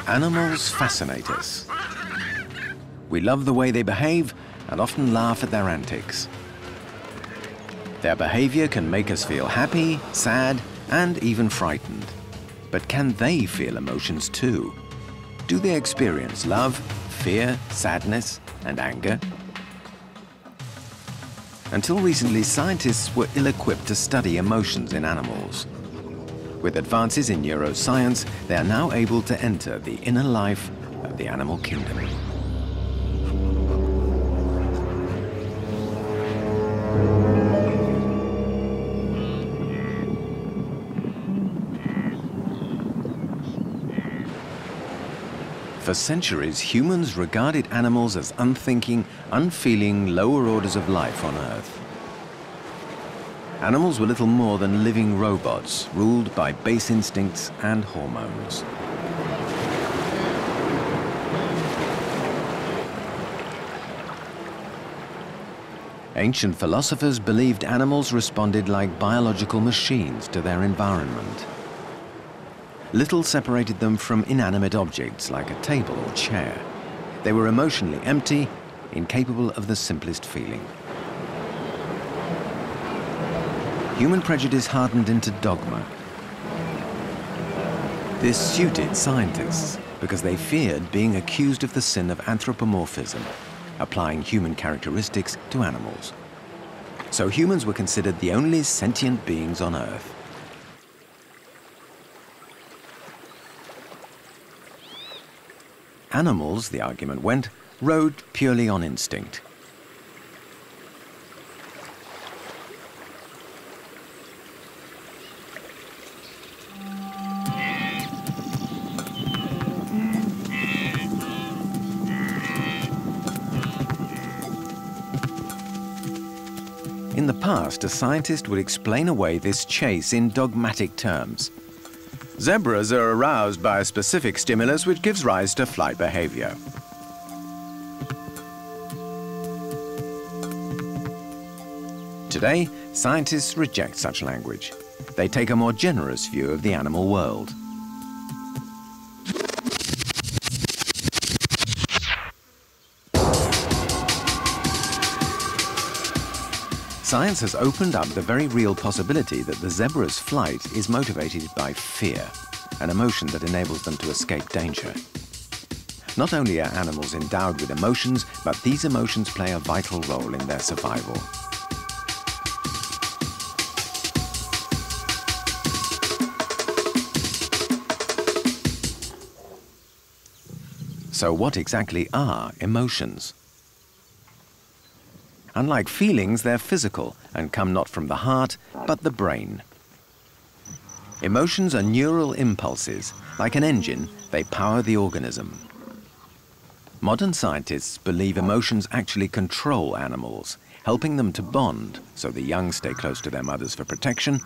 Animals fascinate us. We love the way they behave and often laugh at their antics. Their behavior can make us feel happy, sad, and even frightened. But can they feel emotions too? Do they experience love, fear, sadness, and anger? Until recently, scientists were ill-equipped to study emotions in animals. With advances in neuroscience, they are now able to enter the inner life of the animal kingdom. For centuries, humans regarded animals as unthinking, unfeeling lower orders of life on Earth. Animals were little more than living robots, ruled by base instincts and hormones. Ancient philosophers believed animals responded like biological machines to their environment. Little separated them from inanimate objects like a table or chair. They were emotionally empty, incapable of the simplest feeling. Human prejudice hardened into dogma. This suited scientists because they feared being accused of the sin of anthropomorphism, applying human characteristics to animals. So humans were considered the only sentient beings on Earth. Animals, the argument went, rode purely on instinct. In the past, a scientist would explain away this chase in dogmatic terms. Zebras are aroused by a specific stimulus which gives rise to flight behavior. Today, scientists reject such language. They take a more generous view of the animal world. Science has opened up the very real possibility that the zebra's flight is motivated by fear, an emotion that enables them to escape danger. Not only are animals endowed with emotions, but these emotions play a vital role in their survival. So what exactly are emotions? Unlike feelings, they're physical and come not from the heart, but the brain. Emotions are neural impulses. Like an engine, they power the organism. Modern scientists believe emotions actually control animals, helping them to bond so the young stay close to their mothers for protection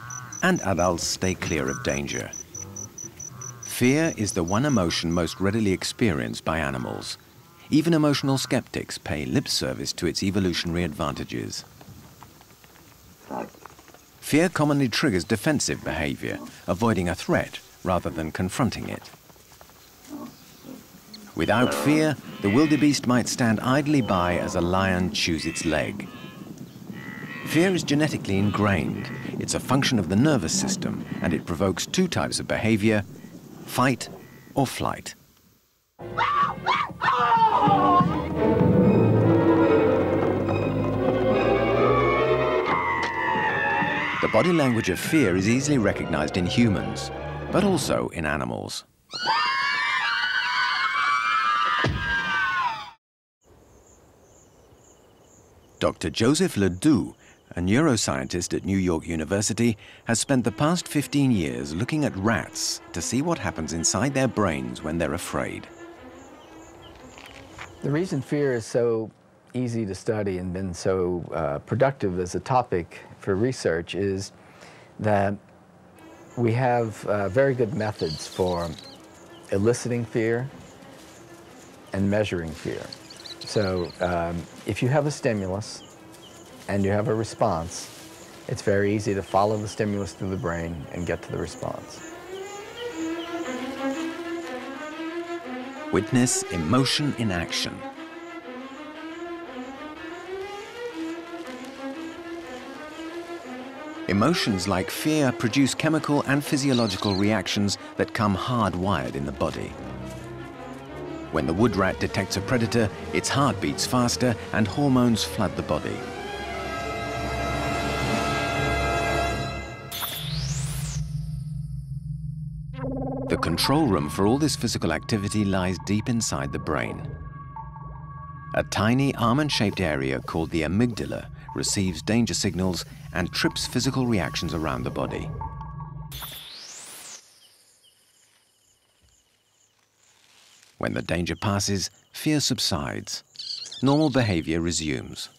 and adults stay clear of danger. Fear is the one emotion most readily experienced by animals. Even emotional skeptics pay lip service to its evolutionary advantages. Fear commonly triggers defensive behavior, avoiding a threat rather than confronting it. Without fear, the wildebeest might stand idly by as a lion chews its leg. Fear is genetically ingrained. It's a function of the nervous system, and it provokes two types of behavior: fight or flight. The body language of fear is easily recognized in humans, but also in animals. Dr. Joseph Ledoux, a neuroscientist at New York University, has spent the past 15 years looking at rats to see what happens inside their brains when they're afraid. The reason fear is so easy to study and been so productive as a topic for research is that we have very good methods for eliciting fear and measuring fear. So if you have a stimulus and you have a response, it's very easy to follow the stimulus through the brain and get to the response. Witness emotion in action. Emotions like fear produce chemical and physiological reactions that come hardwired in the body. When the wood rat detects a predator, its heart beats faster and hormones flood the body. The control room for all this physical activity lies deep inside the brain. A tiny almond-shaped area called the amygdala receives danger signals and trips physical reactions around the body. When the danger passes, fear subsides. Normal behavior resumes.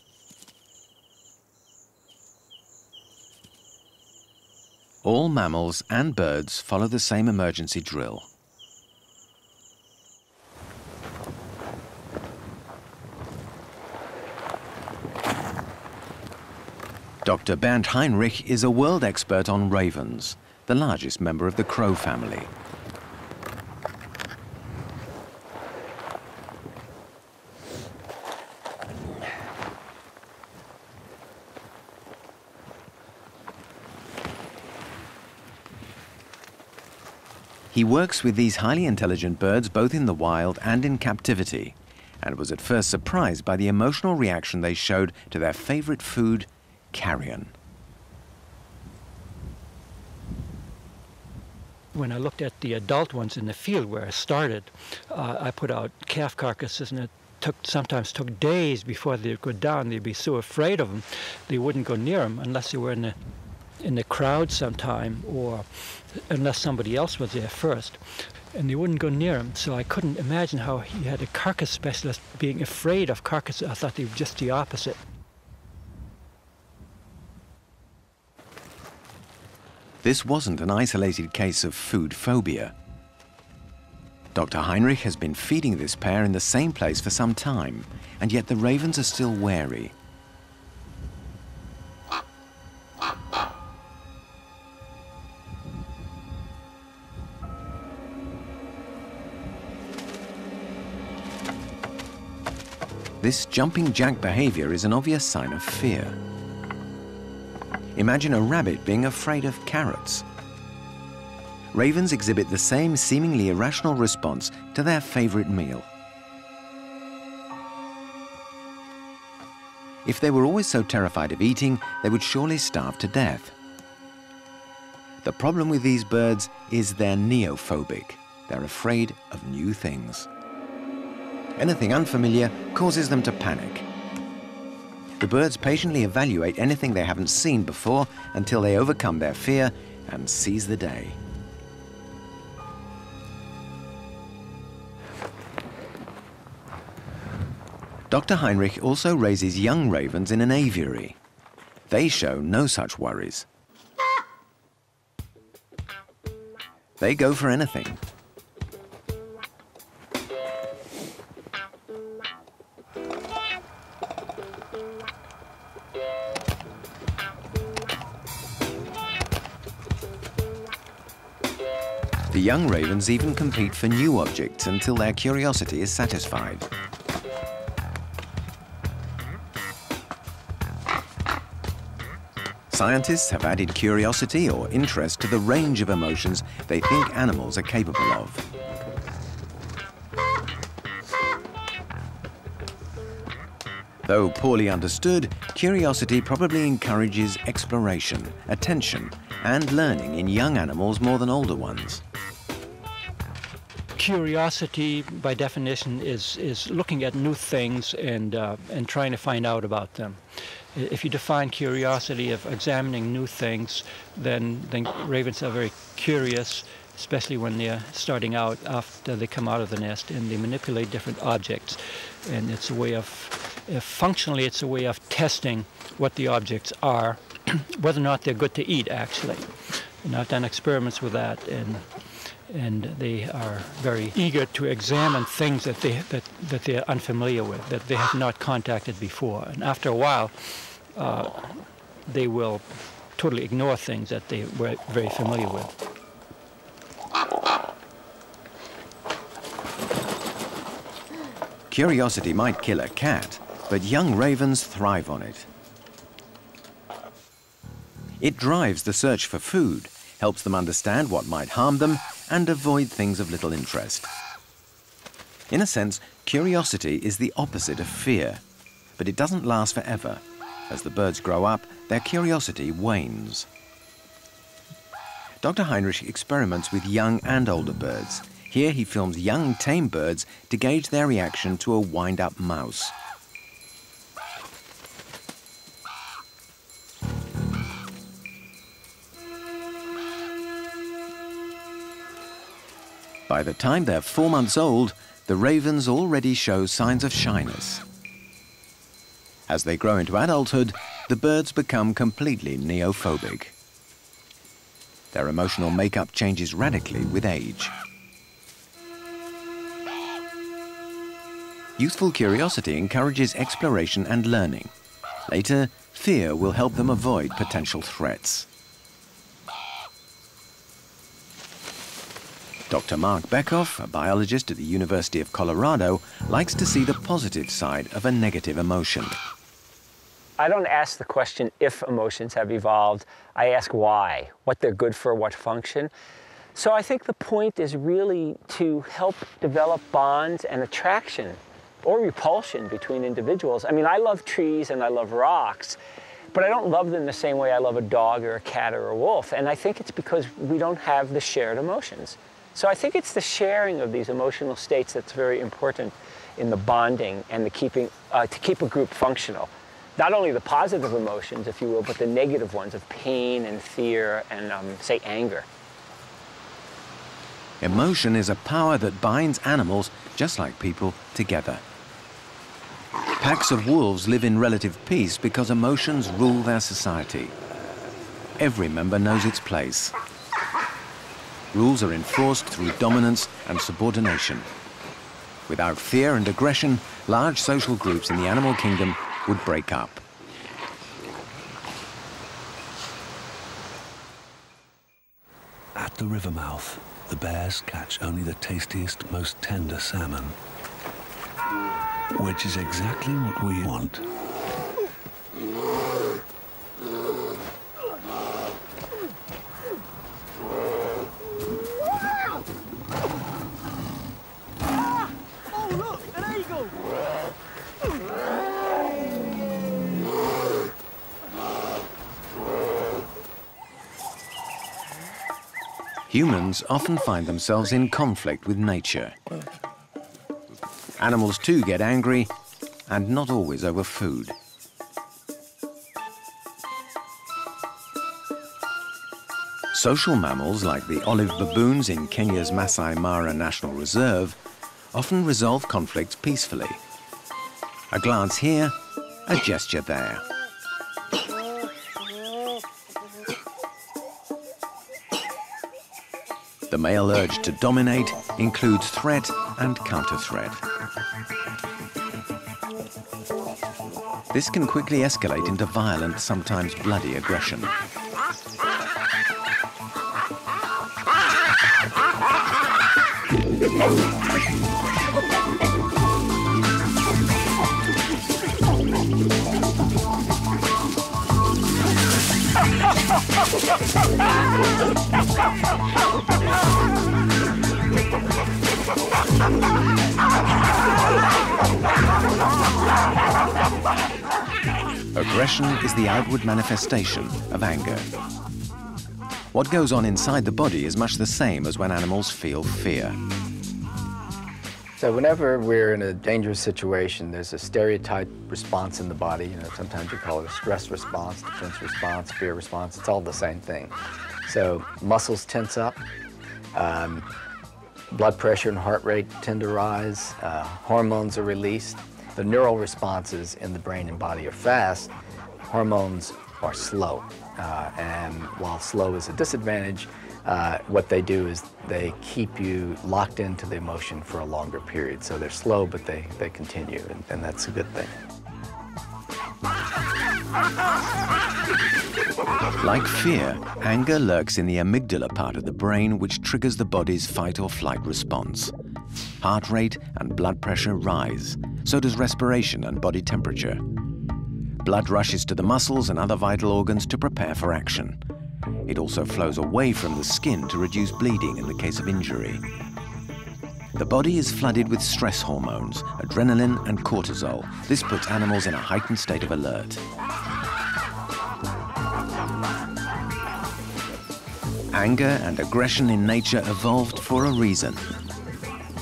All mammals and birds follow the same emergency drill. Dr. Bernd Heinrich is a world expert on ravens, the largest member of the crow family. He works with these highly intelligent birds both in the wild and in captivity, and was at first surprised by the emotional reaction they showed to their favorite food, carrion. When I looked at the adult ones in the field where I started, I put out calf carcasses, and it sometimes took days before they'd go down. They'd be so afraid of them, they wouldn't go near them unless they were in the crowd sometime, or unless somebody else was there first, and they wouldn't go near him. So I couldn't imagine how he had a carcass specialist being afraid of carcasses. I thought they were just the opposite. This wasn't an isolated case of food phobia. Dr. Heinrich has been feeding this pair in the same place for some time, and yet the ravens are still wary. This jumping jack behavior is an obvious sign of fear. Imagine a rabbit being afraid of carrots. Ravens exhibit the same seemingly irrational response to their favorite meal. If they were always so terrified of eating, they would surely starve to death. The problem with these birds is they're neophobic. They're afraid of new things. Anything unfamiliar causes them to panic. The birds patiently evaluate anything they haven't seen before until they overcome their fear and seize the day. Dr. Heinrich also raises young ravens in an aviary. They show no such worries. They go for anything. The young ravens even compete for new objects until their curiosity is satisfied. Scientists have added curiosity or interest to the range of emotions they think animals are capable of. Though poorly understood, curiosity probably encourages exploration, attention, and learning in young animals more than older ones. Curiosity, by definition, is looking at new things and trying to find out about them. If you define curiosity of examining new things, then ravens are very curious, especially when they're starting out after they come out of the nest, and they manipulate different objects. And it's a way of, functionally, it's a way of testing what the objects are, whether or not they're good to eat, actually. And I've done experiments with that, and they are very eager to examine things that they're unfamiliar with, that they have not contacted before. And after a while, they will totally ignore things that they were very familiar with. Curiosity might kill a cat, but young ravens thrive on it. It drives the search for food, helps them understand what might harm them, and avoid things of little interest. In a sense, curiosity is the opposite of fear, but it doesn't last forever. As the birds grow up, their curiosity wanes. Dr. Heinrich experiments with young and older birds. Here he films young tame birds to gauge their reaction to a wind-up mouse. By the time they're 4 months old, the ravens already show signs of shyness. As they grow into adulthood, the birds become completely neophobic. Their emotional makeup changes radically with age. Youthful curiosity encourages exploration and learning. Later, fear will help them avoid potential threats. Dr. Mark Beckhoff, a biologist at the University of Colorado, likes to see the positive side of a negative emotion. I don't ask the question if emotions have evolved. I ask why, what they're good for, what function. So I think the point is really to help develop bonds and attraction or repulsion between individuals. I mean, I love trees and I love rocks, but I don't love them the same way I love a dog or a cat or a wolf. And I think it's because we don't have the shared emotions. So I think it's the sharing of these emotional states that's very important in the bonding and the keeping, to keep a group functional. Not only the positive emotions, if you will, but the negative ones of pain and fear and, say, anger. Emotion is a power that binds animals, just like people, together. Packs of wolves live in relative peace because emotions rule their society. Every member knows its place. Rules are enforced through dominance and subordination. Without fear and aggression, large social groups in the animal kingdom would break up. At the river mouth, the bears catch only the tastiest, most tender salmon, which is exactly what we want. Humans often find themselves in conflict with nature. Animals too get angry, and not always over food. Social mammals like the olive baboons in Kenya's Masai Mara National Reserve often resolve conflicts peacefully. A glance here, a gesture there. The male urge to dominate includes threat and counter-threat. This can quickly escalate into violent, sometimes bloody aggression. Aggression is the outward manifestation of anger. What goes on inside the body is much the same as when animals feel fear. So whenever we're in a dangerous situation, there's a stereotype response in the body. You know, sometimes you call it a stress response, defense response, fear response. It's all the same thing. So muscles tense up, blood pressure and heart rate tend to rise, hormones are released. The neural responses in the brain and body are fast, hormones are slow. And while slow is a disadvantage, what they do is they keep you locked into the emotion for a longer period. So they're slow, but they continue, and that's a good thing. Like fear, anger lurks in the amygdala part of the brain, which triggers the body's fight or flight response. Heart rate and blood pressure rise. So does respiration and body temperature. Blood rushes to the muscles and other vital organs to prepare for action. It also flows away from the skin to reduce bleeding in the case of injury. The body is flooded with stress hormones, adrenaline and cortisol. This puts animals in a heightened state of alert. Anger and aggression in nature evolved for a reason.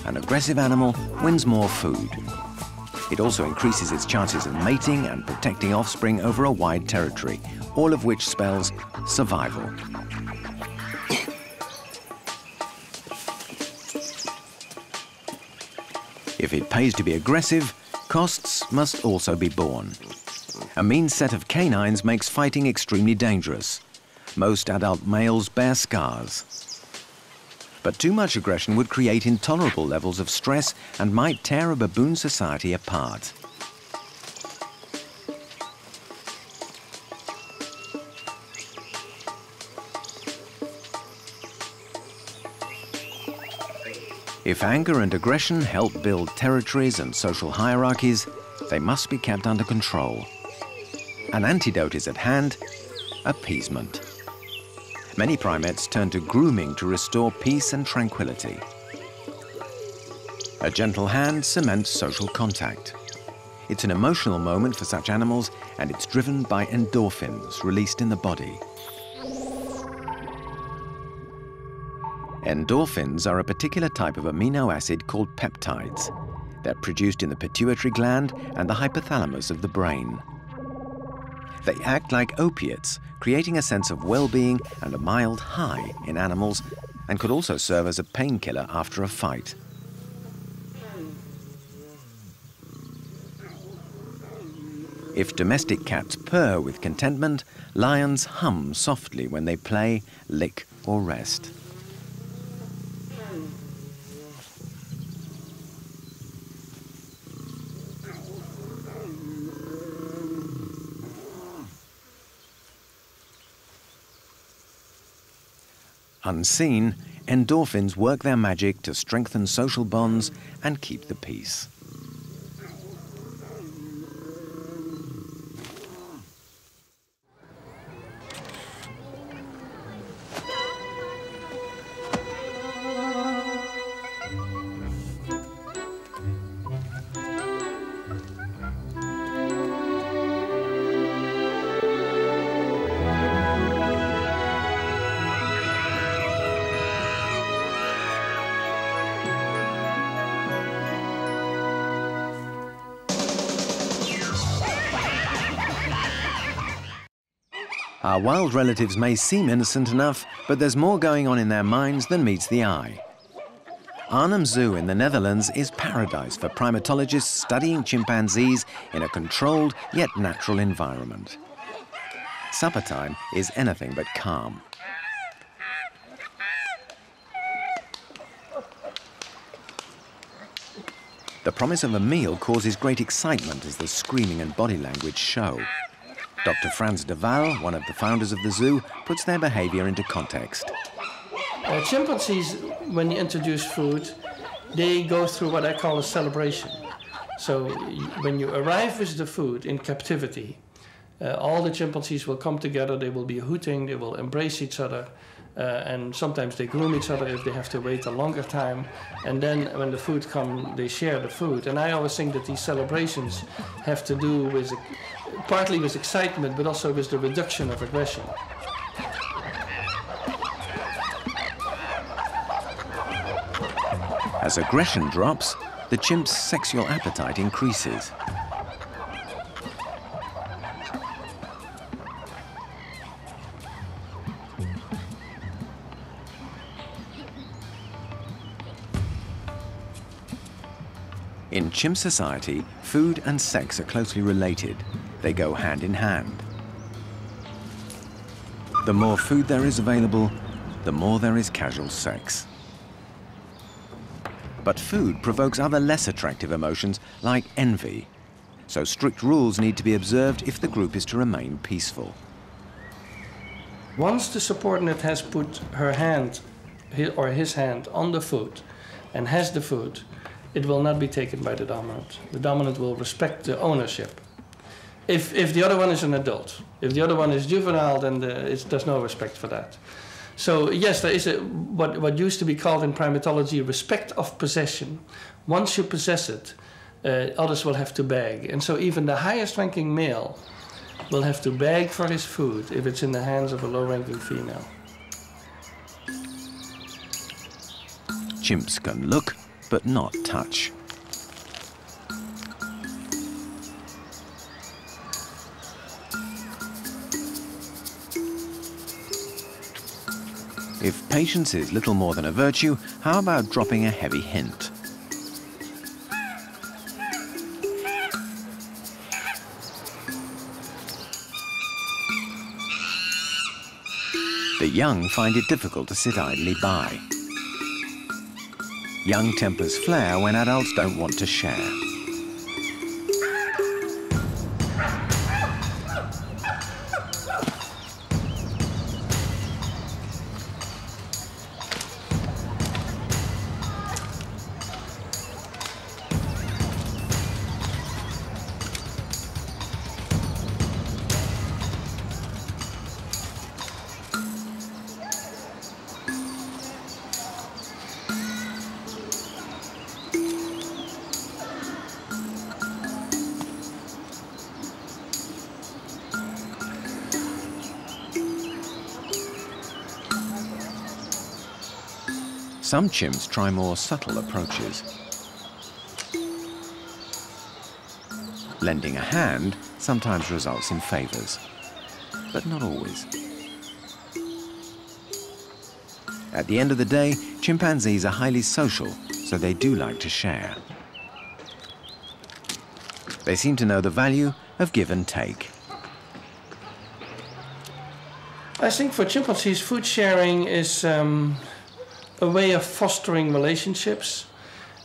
An aggressive animal wins more food. It also increases its chances of mating and protecting offspring over a wide territory, all of which spells survival. If it pays to be aggressive, costs must also be borne. A mean set of canines makes fighting extremely dangerous. Most adult males bear scars. But too much aggression would create intolerable levels of stress and might tear a baboon society apart. If anger and aggression help build territories and social hierarchies, they must be kept under control. An antidote is at hand: appeasement. Many primates turn to grooming to restore peace and tranquility. A gentle hand cements social contact. It's an emotional moment for such animals, and it's driven by endorphins released in the body. Endorphins are a particular type of amino acid called peptides. They're produced in the pituitary gland and the hypothalamus of the brain. They act like opiates, creating a sense of well-being and a mild high in animals, and could also serve as a painkiller after a fight. If domestic cats purr with contentment, lions hum softly when they play, lick, or rest. Unseen, endorphins work their magic to strengthen social bonds and keep the peace. Our wild relatives may seem innocent enough, but there's more going on in their minds than meets the eye. Arnhem Zoo in the Netherlands is paradise for primatologists studying chimpanzees in a controlled yet natural environment. Supper time is anything but calm. The promise of a meal causes great excitement as the screaming and body language show. Dr. Frans de Waal, one of the founders of the zoo, puts their behavior into context. Chimpanzees, when you introduce food, they go through what I call a celebration. So when you arrive with the food in captivity, all the chimpanzees will come together, they will be hooting, they will embrace each other, and sometimes they groom each other if they have to wait a longer time. And then when the food comes, they share the food. And I always think that these celebrations have to do with partly with excitement, but also with the reduction of aggression. As aggression drops, the chimp's sexual appetite increases. In chimp society, food and sex are closely related. They go hand in hand. The more food there is available, the more there is casual sex. But food provokes other less attractive emotions like envy. So strict rules need to be observed if the group is to remain peaceful. Once the subordinate has put her hand or his hand on the food and has the food, it will not be taken by the dominant. The dominant will respect the ownership. If the other one is an adult, if the other one is juvenile, then there's no respect for that. So yes, there is what used to be called in primatology respect of possession. Once you possess it, others will have to beg. And so even the highest ranking male will have to beg for his food if it's in the hands of a low ranking female. Chimps can look, but not touch. If patience is little more than a virtue, how about dropping a heavy hint? The young find it difficult to sit idly by. Young tempers flare when adults don't want to share. Some chimps try more subtle approaches. Lending a hand sometimes results in favors, but not always. At the end of the day, chimpanzees are highly social, so they do like to share. They seem to know the value of give and take. I think for chimpanzees, food sharing is a way of fostering relationships.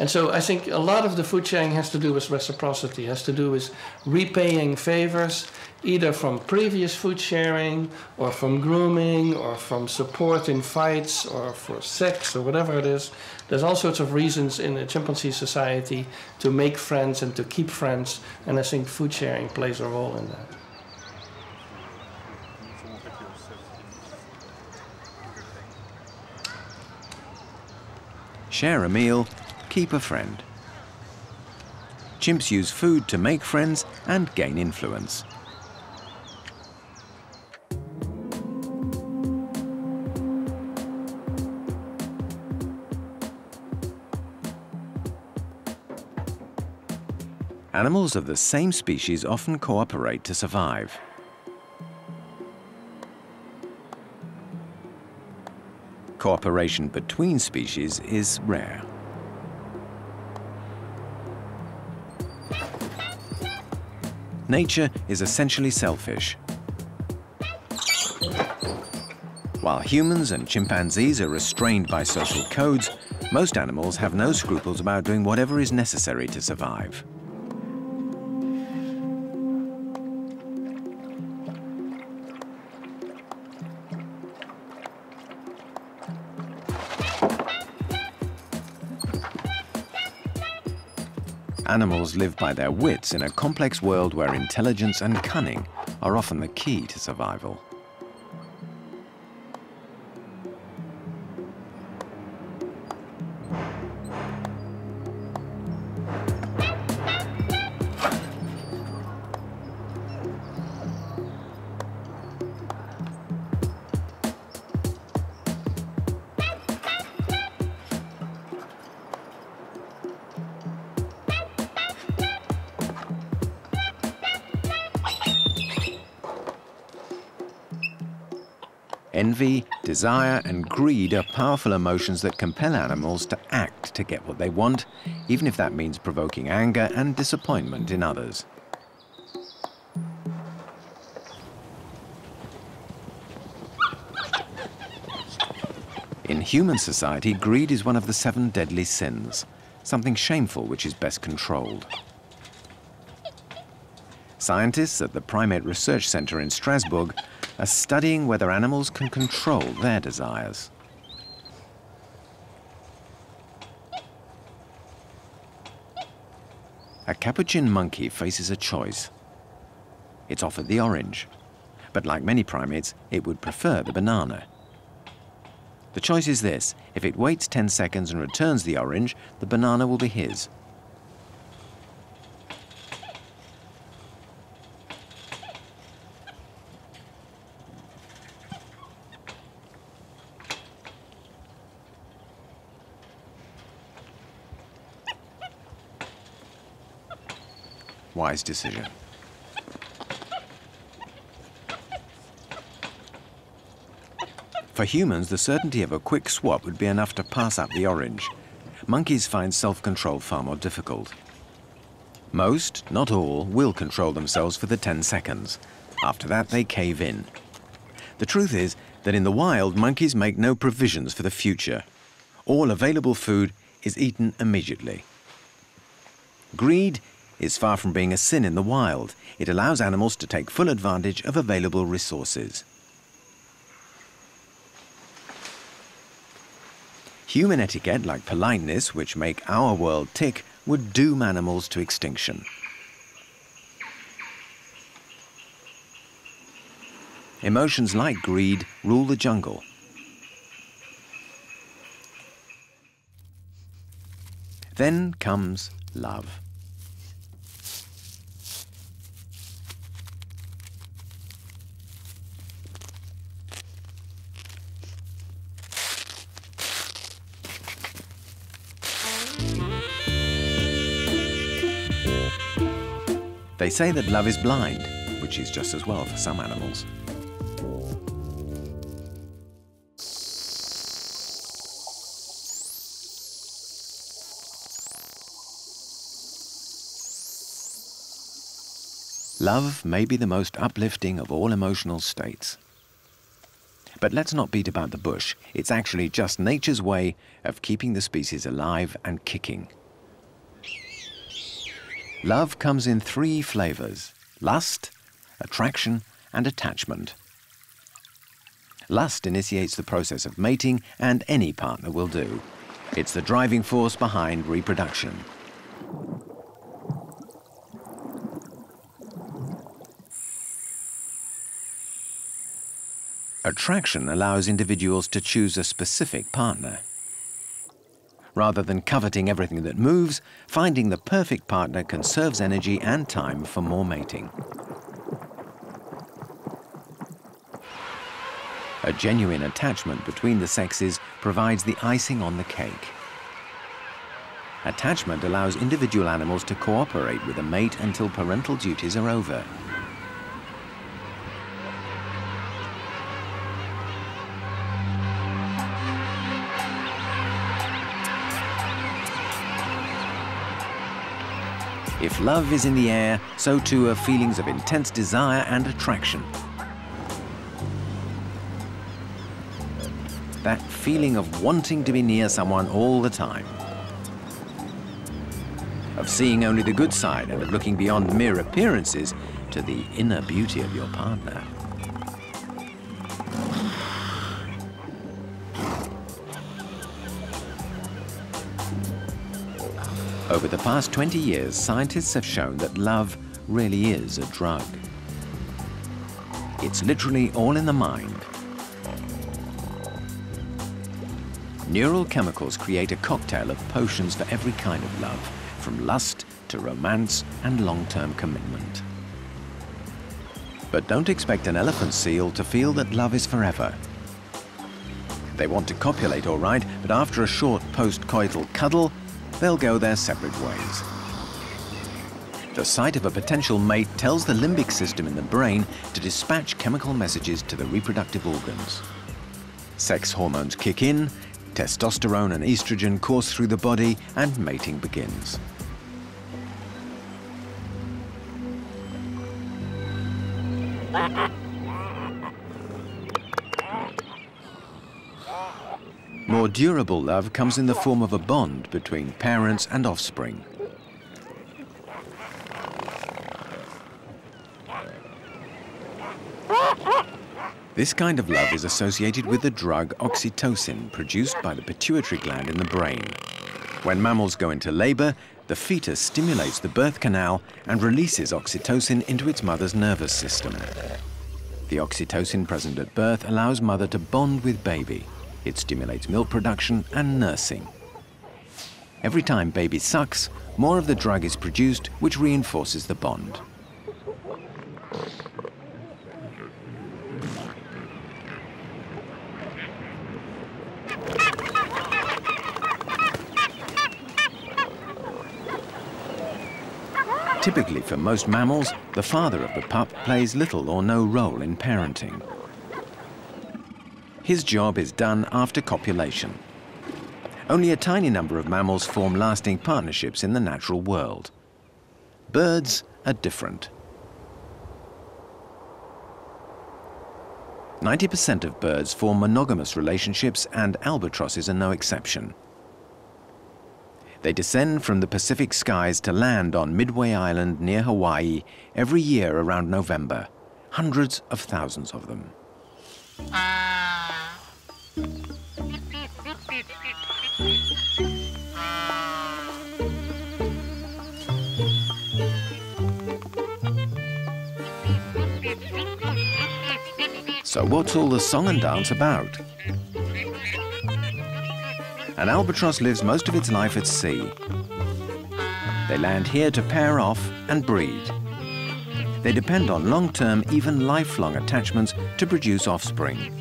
And so I think a lot of the food sharing has to do with reciprocity, has to do with repaying favors, either from previous food sharing, or from grooming, or from support in fights, or for sex, or whatever it is. There's all sorts of reasons in a chimpanzee society to make friends and to keep friends, and I think food sharing plays a role in that. Share a meal, keep a friend. Chimps use food to make friends and gain influence. Animals of the same species often cooperate to survive. Cooperation between species is rare. Nature is essentially selfish. While humans and chimpanzees are restrained by social codes, most animals have no scruples about doing whatever is necessary to survive. Animals live by their wits in a complex world where intelligence and cunning are often the key to survival. Envy, desire, and greed are powerful emotions that compel animals to act to get what they want, even if that means provoking anger and disappointment in others. In human society, greed is one of the 7 deadly sins, something shameful which is best controlled. Scientists at the Primate Research Center in Strasbourg are studying whether animals can control their desires. A capuchin monkey faces a choice. It's offered the orange, but like many primates, it would prefer the banana. The choice is this: if it waits 10 seconds and returns the orange, the banana will be his. Wise decision. For humans, the certainty of a quick swap would be enough to pass up the orange. Monkeys find self-control far more difficult. Most, not all, will control themselves for the 10 seconds. After that, they cave in. The truth is that in the wild, monkeys make no provisions for the future. All available food is eaten immediately. Greed is far from being a sin in the wild. It allows animals to take full advantage of available resources. Human etiquette, like politeness, which make our world tick, would doom animals to extinction. Emotions like greed rule the jungle. Then comes love. They say that love is blind, which is just as well for some animals. Love may be the most uplifting of all emotional states. But let's not beat about the bush. It's actually just nature's way of keeping the species alive and kicking. Love comes in 3 flavors: lust, attraction, and attachment. Lust initiates the process of mating, and any partner will do. It's the driving force behind reproduction. Attraction allows individuals to choose a specific partner. Rather than coveting everything that moves, finding the perfect partner conserves energy and time for more mating. A genuine attachment between the sexes provides the icing on the cake. Attachment allows individual animals to cooperate with a mate until parental duties are over. If love is in the air, so too are feelings of intense desire and attraction. That feeling of wanting to be near someone all the time. Of seeing only the good side and of looking beyond mere appearances to the inner beauty of your partner. Over the past 20 years, scientists have shown that love really is a drug. It's literally all in the mind. Neural chemicals create a cocktail of potions for every kind of love, from lust to romance and long-term commitment. But don't expect an elephant seal to feel that love is forever. They want to copulate all right, but after a short post-coital cuddle, they'll go their separate ways. The sight of a potential mate tells the limbic system in the brain to dispatch chemical messages to the reproductive organs. Sex hormones kick in, testosterone and estrogen course through the body, and mating begins. More durable love comes in the form of a bond between parents and offspring. This kind of love is associated with the drug oxytocin, produced by the pituitary gland in the brain. When mammals go into labor, the fetus stimulates the birth canal and releases oxytocin into its mother's nervous system. The oxytocin present at birth allows mother to bond with baby. It stimulates milk production and nursing. Every time baby sucks, more of the drug is produced, which reinforces the bond. Typically, for most mammals, the father of the pup plays little or no role in parenting. His job is done after copulation. Only a tiny number of mammals form lasting partnerships in the natural world. Birds are different. 90% of birds form monogamous relationships, and albatrosses are no exception. They descend from the Pacific skies to land on Midway Island near Hawaii every year around November. Hundreds of thousands of them. So what's all the song and dance about? An albatross lives most of its life at sea. They land here to pair off and breed. They depend on long-term, even lifelong attachments to produce offspring.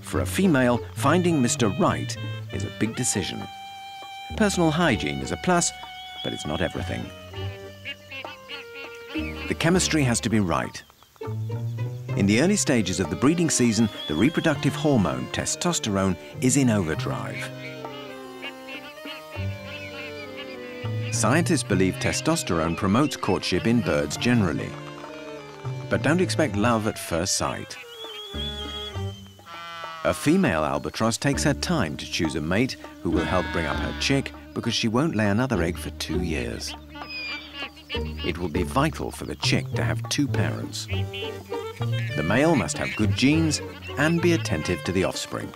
For a female, finding Mr. Right is a big decision. Personal hygiene is a plus, but it's not everything. The chemistry has to be right. In the early stages of the breeding season, the reproductive hormone, testosterone, is in overdrive. Scientists believe testosterone promotes courtship in birds generally. But don't expect love at first sight. A female albatross takes her time to choose a mate who will help bring up her chick, because she won't lay another egg for 2 years. It will be vital for the chick to have 2 parents. The male must have good genes and be attentive to the offspring.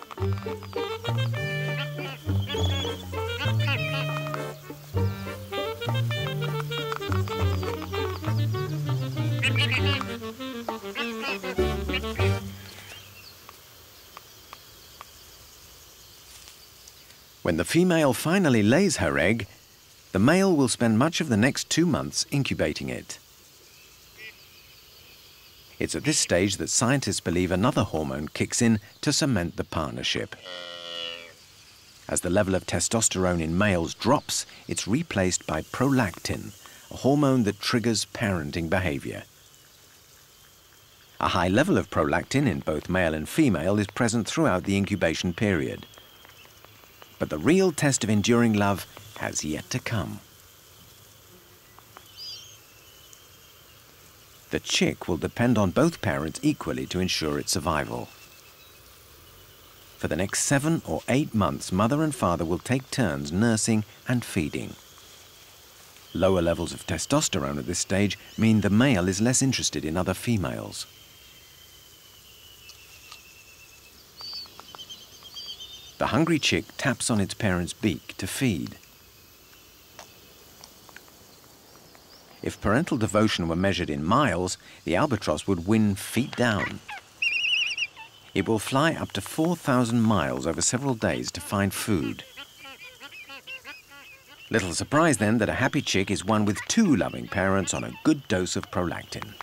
When the female finally lays her egg, the male will spend much of the next 2 months incubating it. It's at this stage that scientists believe another hormone kicks in to cement the partnership. As the level of testosterone in males drops, it's replaced by prolactin, a hormone that triggers parenting behavior. A high level of prolactin in both male and female is present throughout the incubation period. But the real test of enduring love has yet to come. The chick will depend on both parents equally to ensure its survival. For the next 7 or 8 months, mother and father will take turns nursing and feeding. Lower levels of testosterone at this stage mean the male is less interested in other females. The hungry chick taps on its parent's beak to feed. If parental devotion were measured in miles, the albatross would win feet down. It will fly up to 4,000 miles over several days to find food. Little surprise then that a happy chick is one with 2 loving parents on a good dose of prolactin.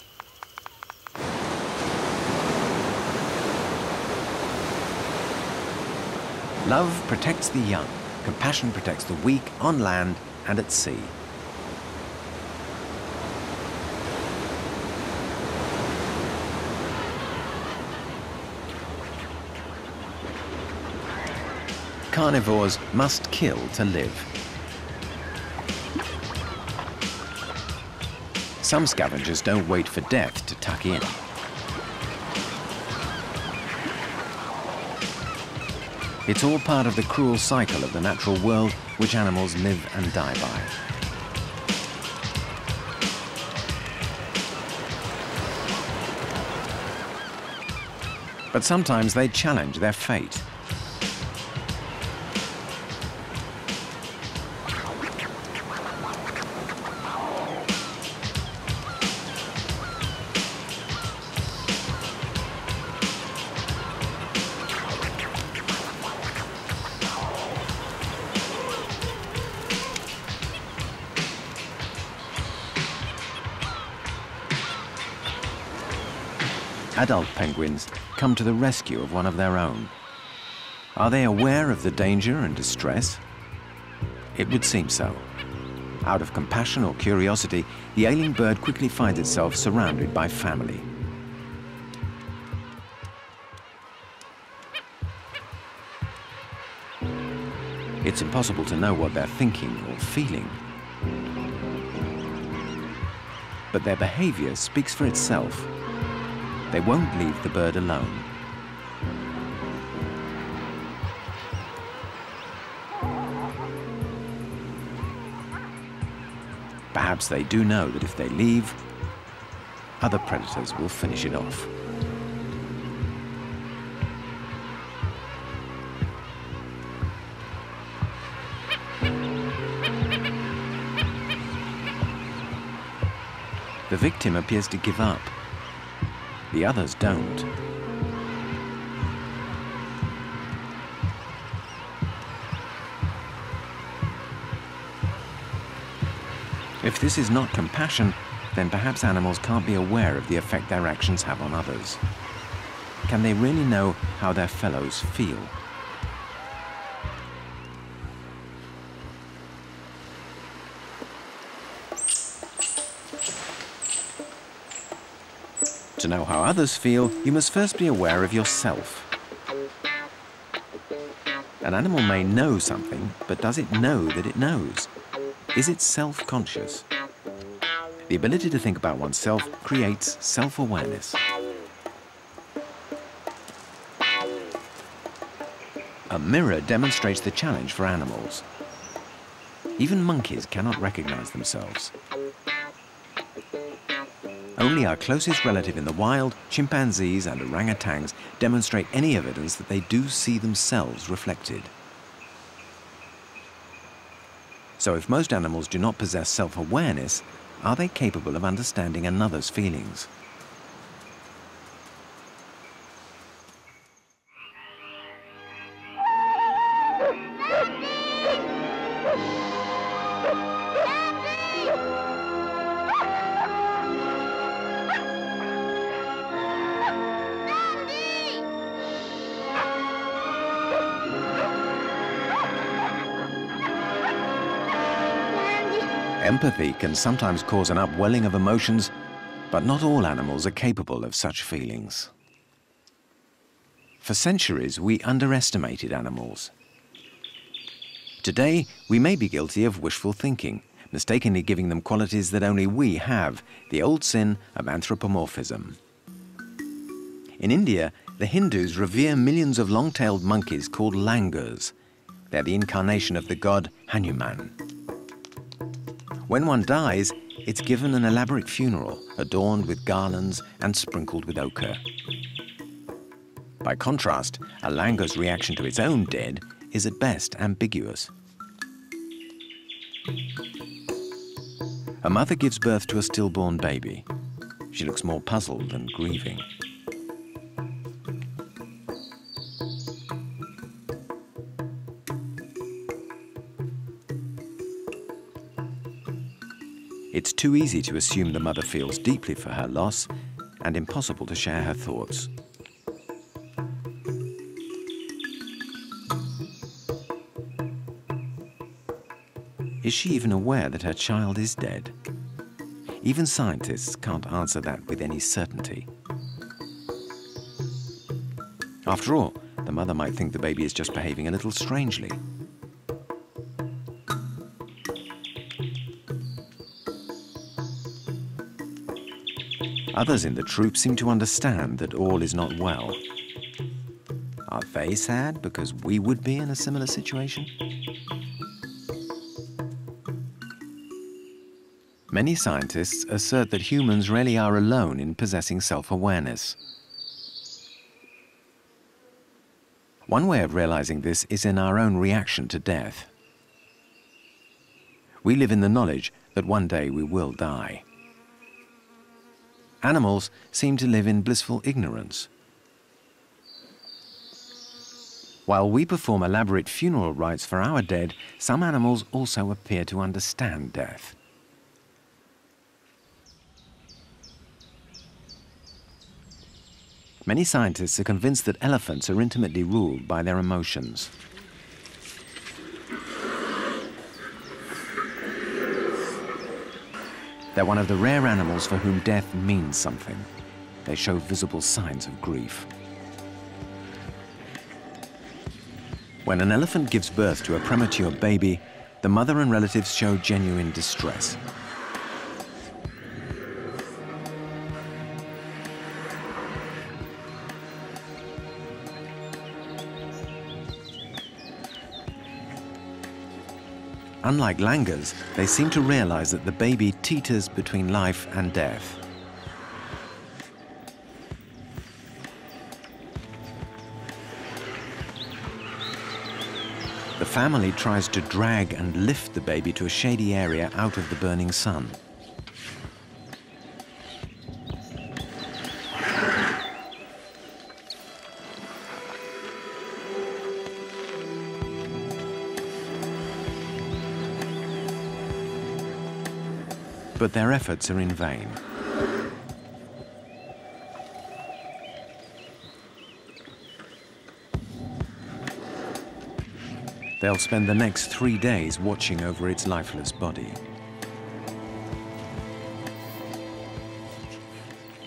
Love protects the young. Compassion protects the weak on land and at sea. carnivores must kill to live. Some scavengers don't wait for death to tuck in. It's all part of the cruel cycle of the natural world which animals live and die by. But sometimes they challenge their fate. Adult penguins come to the rescue of one of their own. Are they aware of the danger and distress? It would seem so. Out of compassion or curiosity, the ailing bird quickly finds itself surrounded by family. It's impossible to know what they're thinking or feeling. But their behavior speaks for itself. They won't leave the bird alone. Perhaps they do know that if they leave, other predators will finish it off. The victim appears to give up. The others don't. If this is not compassion, then perhaps animals can't be aware of the effect their actions have on others. Can they really know how their fellows feel? To know how others feel, you must first be aware of yourself. An animal may know something, but does it know that it knows? Is it self-conscious? The ability to think about oneself creates self-awareness. A mirror demonstrates the challenge for animals. Even monkeys cannot recognize themselves. Only our closest relative in the wild, chimpanzees and orangutans, demonstrate any evidence that they do see themselves reflected. So if most animals do not possess self-awareness, are they capable of understanding another's feelings? Empathy can sometimes cause an upwelling of emotions, but not all animals are capable of such feelings. For centuries, we underestimated animals. Today, we may be guilty of wishful thinking, mistakenly giving them qualities that only we have, the old sin of anthropomorphism. In India, the Hindus revere millions of long-tailed monkeys called langurs. They're the incarnation of the god Hanuman. When one dies, it's given an elaborate funeral, adorned with garlands and sprinkled with ochre. By contrast, a langur's reaction to its own dead is at best ambiguous. A mother gives birth to a stillborn baby. She looks more puzzled than grieving. It's too easy to assume the mother feels deeply for her loss and impossible to share her thoughts. Is she even aware that her child is dead? Even scientists can't answer that with any certainty. After all, The mother might think the baby is just behaving a little strangely. Others in the troop seem to understand that all is not well. Are they sad because we would be in a similar situation? Many scientists assert that humans really are alone in possessing self-awareness. One way of realizing this is in our own reaction to death. We live in the knowledge that one day we will die. Animals seem to live in blissful ignorance. While we perform elaborate funeral rites for our dead, some animals also appear to understand death. Many scientists are convinced that elephants are intimately ruled by their emotions. They're one of the rare animals for whom death means something. They show visible signs of grief. When an elephant gives birth to a premature baby, the mother and relatives show genuine distress. Unlike langurs, they seem to realize that the baby teeters between life and death. The family tries to drag and lift the baby to a shady area out of the burning sun. But their efforts are in vain. They'll spend the next 3 days watching over its lifeless body.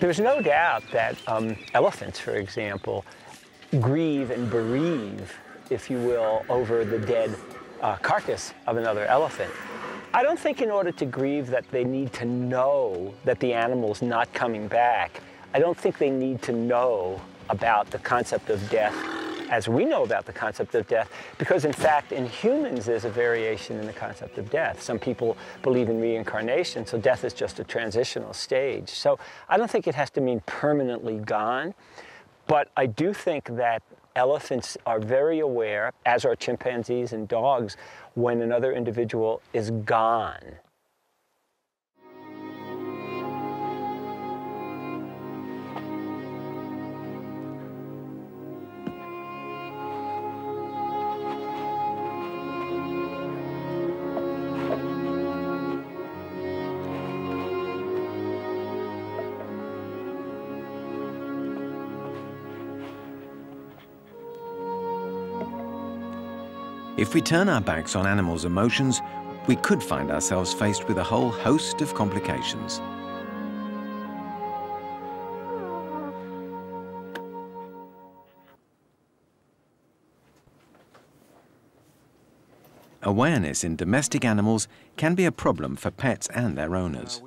There's no doubt that elephants, for example, grieve and bereave, if you will, over the dead carcass of another elephant. I don't think in order to grieve that they need to know that the animal's not coming back. I don't think they need to know about the concept of death as we know about the concept of death, because in fact in humans there's a variation in the concept of death. Some people believe in reincarnation, so death is just a transitional stage. So I don't think it has to mean permanently gone, but I do think that elephants are very aware, as are chimpanzees and dogs, when another individual is gone. If we turn our backs on animals' emotions, we could find ourselves faced with a whole host of complications. Awareness in domestic animals can be a problem for pets and their owners.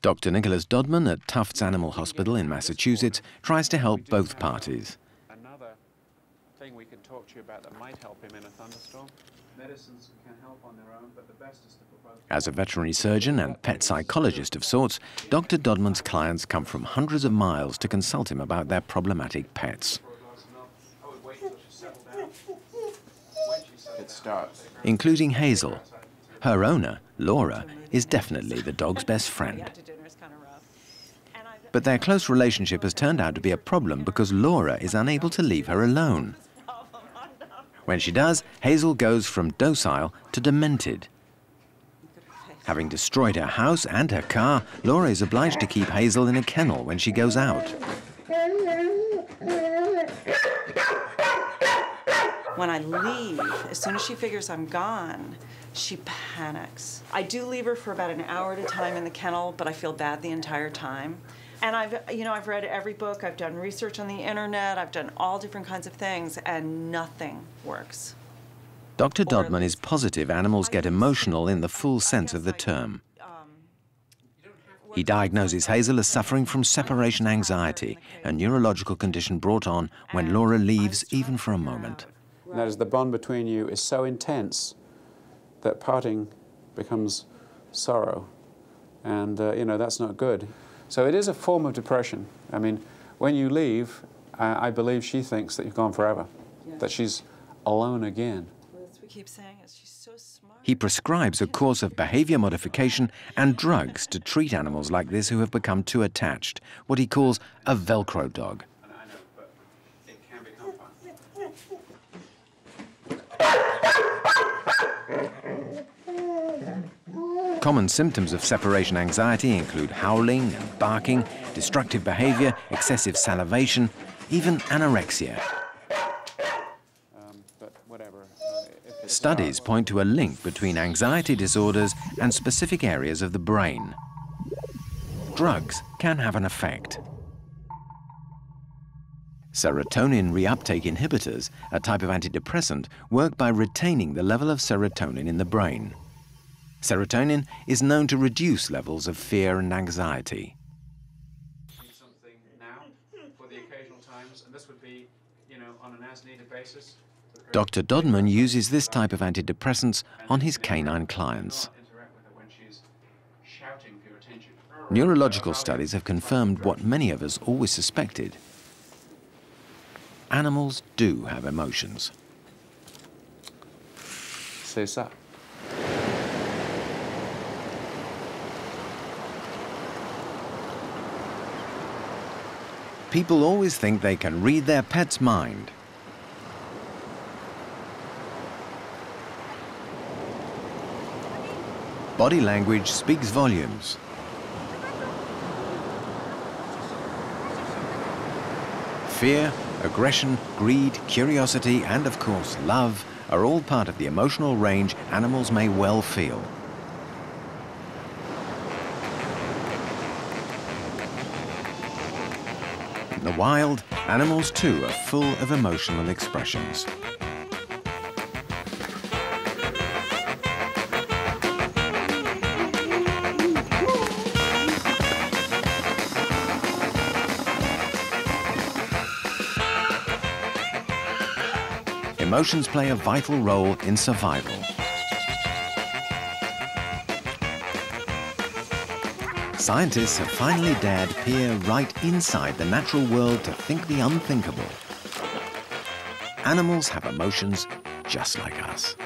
Dr. Nicholas Dodman at Tufts Animal Hospital in Massachusetts tries to help both parties. We can talk to you about that might help him in a thunderstorm. Medicines can help on their own, but the best is to put both. As a veterinary surgeon and pet psychologist of sorts, Dr. Dodman's clients come from hundreds of miles to consult him about their problematic pets. It starts. Including Hazel. Her owner, Laura, is definitely the dog's best friend. But their close relationship has turned out to be a problem because Laura is unable to leave her alone. When she does, Hazel goes from docile to demented. Having destroyed her house and her car, Laura is obliged to keep Hazel in a kennel when she goes out. When I leave, as soon as she figures I'm gone, she panics. I do leave her for about an hour at a time in the kennel, but I feel bad the entire time. And I've read every book, I've done research on the internet, I've done all different kinds of things, and nothing works. Dr. Dodman is positive animals get emotional in the full sense of the term. He diagnoses Hazel as suffering from separation anxiety, a neurological condition brought on when Laura leaves even for a moment. And that is, the bond between you is so intense that parting becomes sorrow. And, that's not good. So it is a form of depression. I mean, when you leave, I believe she thinks that you've gone forever, that she's alone again. We keep saying it. She's so smart. He prescribes a course of behavior modification and drugs to treat animals like this who have become too attached, what he calls a Velcro dog. I know, but it can become fun. Common symptoms of separation anxiety include howling and barking, destructive behavior, excessive salivation, even anorexia. But whatever. Studies point to a link between anxiety disorders and specific areas of the brain. Drugs can have an effect. Serotonin reuptake inhibitors, a type of antidepressant, work by retaining the level of serotonin in the brain. Serotonin is known to reduce levels of fear and anxiety. Need something now for the occasional times, and this would be, on an as-needed basis. Dr. Dodman uses this type of antidepressants on his canine clients. Neurological studies have confirmed what many of us always suspected. Animals do have emotions. C'est ça. People always think they can read their pet's mind. Body language speaks volumes. Fear, aggression, greed, curiosity, and of course love are all part of the emotional range animals may well feel. In the wild, animals too are full of emotional expressions. Emotions play a vital role in survival. Scientists have finally dared peer right inside the natural world to think the unthinkable. Animals have emotions just like us.